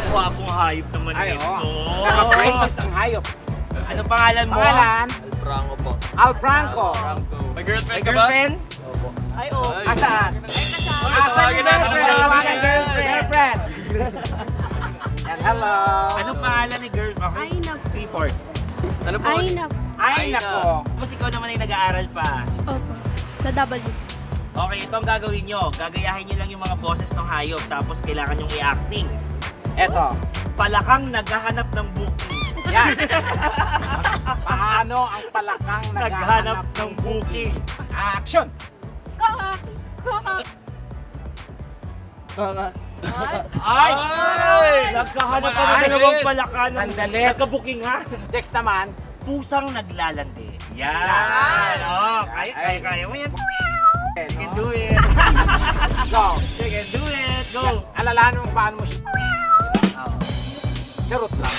Napakagwapong hayop naman ito. Naka-braces ang hayop. Ano pangalan mo? Pangalan? Franco po. Al Franco. May girlfriend May ka ba? girlfriend? Ay, oo. Asaan? Asaan yung girlfriend? Yan, hello. Ano pangalan ni girl? Okay. Ay, naku. Clifford. Ano po? Ay, naku. Ay, nako. Tapos ikaw naman ay nag-aaral pa. Opo. Sa WC. Okay, ito ang gagawin nyo. Gagayahin nyo lang yung mga boses ng hayop tapos kailangan nyong i-acting. Eto. Palakang naghahanap ng booking. Yan. Paano ang palakang Naghanap ng booking. Action! Kaka! Kaka! Ay! Ay! Nagkahanap pa ng Ay! dalawang palaka ng Sandali. nagka-booking ha. Next naman, Pusang naglalandi. Yan. Yan. Oh, kaya mo yan. You can do it. go. You can do it. Go. Yan. Alalahanin mo paano mo siya. Oh. Charot lang.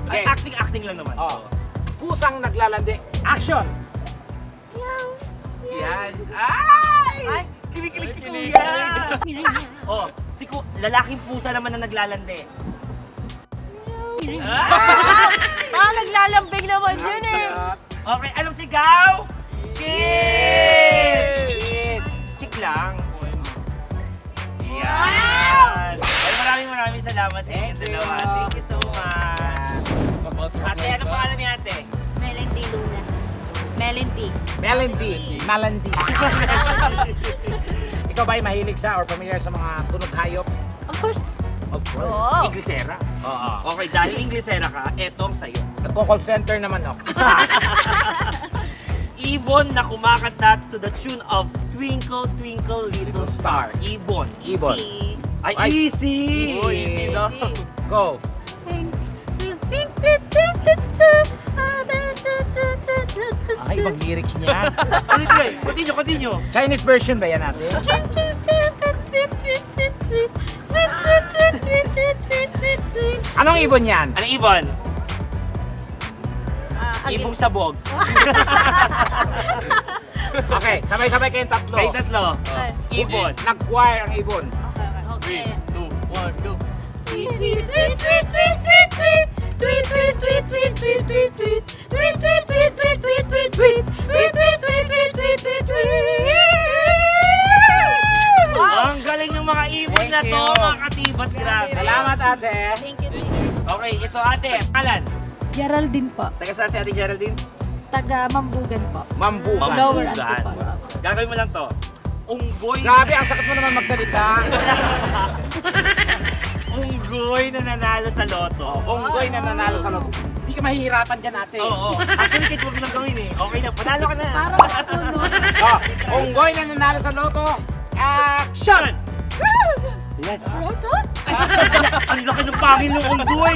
Ay, Okay. acting lang naman. Oh. Pusang naglalandi. Action! Yan. Ay! Ay! Kinikilig si Kuya. Oh, lalaking pusa naman na naglalandi. Ah, naglalambing naman yun eh. Okay, anong sigaw? Kiss! Yes. Chick lang. Yan. Ay, maraming salamat sa inyong Thank you. dalawa. Thank you so much. Ate, ano pangalan ni ate? Melody Luna. Melody. Melody. Ikaw ba ay mahilig sa or familiar sa mga tunog hayop? Of course. Of course. Oo. Inglesera. Oo. Okay, dahil Inglesera ka, etong sa'yo. Nagko-call center naman ako. Ibon na kumakanta to the tune of Twinkle Twinkle Little Star. Ibon. Ibon. Easy. Ay, Ay. easy! Oh, easy no? Go. Ay, ibang lyrics niya. Continue. Chinese version ba yan natin? Anong ibon yan? Ano ibon? Again. Ibong sabog. Okay, sabay-sabay kayong tatlo. Kayo tatlo. Ay. Ibon. Nag-choir ang ibon. Okay. 2, 1, go. Ang galing ng mga ibon na Thank to, you. mga katibats. Grabe. Salamat ate. Thank you, thank you. Okay, ito ate. Pangalan? Geraldine po. Taga saan si ate Geraldine? Taga Mambugan po. Mambukan. Lower Mambugan. Antipolo. Gagawin mo lang to. Unggoy. Grabe, ang sakit mo naman magsalita. Unggoy na nanalo sa loto. Unggoy na nanalo sa loto. Hindi ka mahihirapan dyan ate. Oo. Actually, kahit huwag mo nang gawin eh. Okay na, panalo ka na. Parang matulog. Oh, unggoy na nanalo sa loto. Action! Yan. Ang laki ng pangil ng unggoy.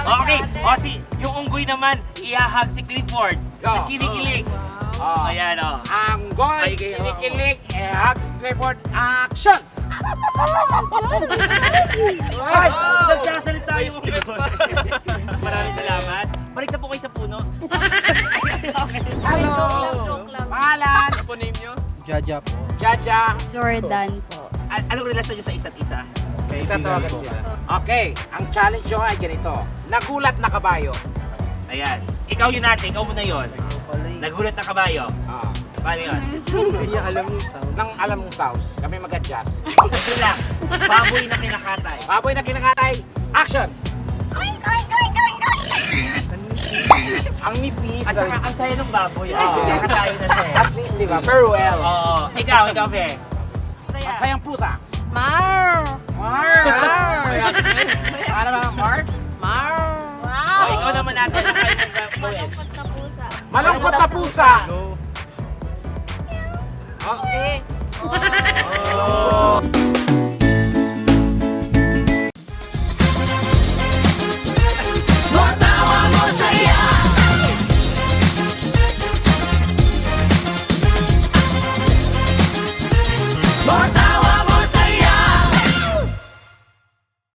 Okay, o yung unggoy naman, ihahag si Clifford. Go. Tapos kinikilig. Oh. Ayan o. Anggoy, Ay, kayo. kinikilig, hugs, Clifford, action! Ay! Nagsasalita yung unggoy. Maraming salamat. Balik na po kayo sa puno. Hello! Joke lang. Pangalan? Ano po name nyo? Jaja po. Jaja. Jordan po. Anong relasyon nyo sa isa't isa? Kaibigan Tatawagan po. sila. Okay, ang challenge nyo ay ganito. Nagulat na kabayo. Ayan. Ikaw yun natin, ikaw muna yun. Nagulat na kabayo. Ah, Paano yun? Kaya alam mo sound. nang alam mong sauce, kami mag-adjust. Ito lang. Baboy na kinakatay. Baboy na kinakatay, action! Ang nipis. At saka ang saya ng baboy. Oo. Nakatayo na siya eh. At least, di ba? Farewell. Oo. Ikaw, Fe. Masayang pusa. Mar! Mark! Ano ba, Mark? Wow! O, ikaw naman natin. Ano kayo nagkakawin? Malungkot na pusa. Malungkot na pusa. Go. Oh. Okay. Oh.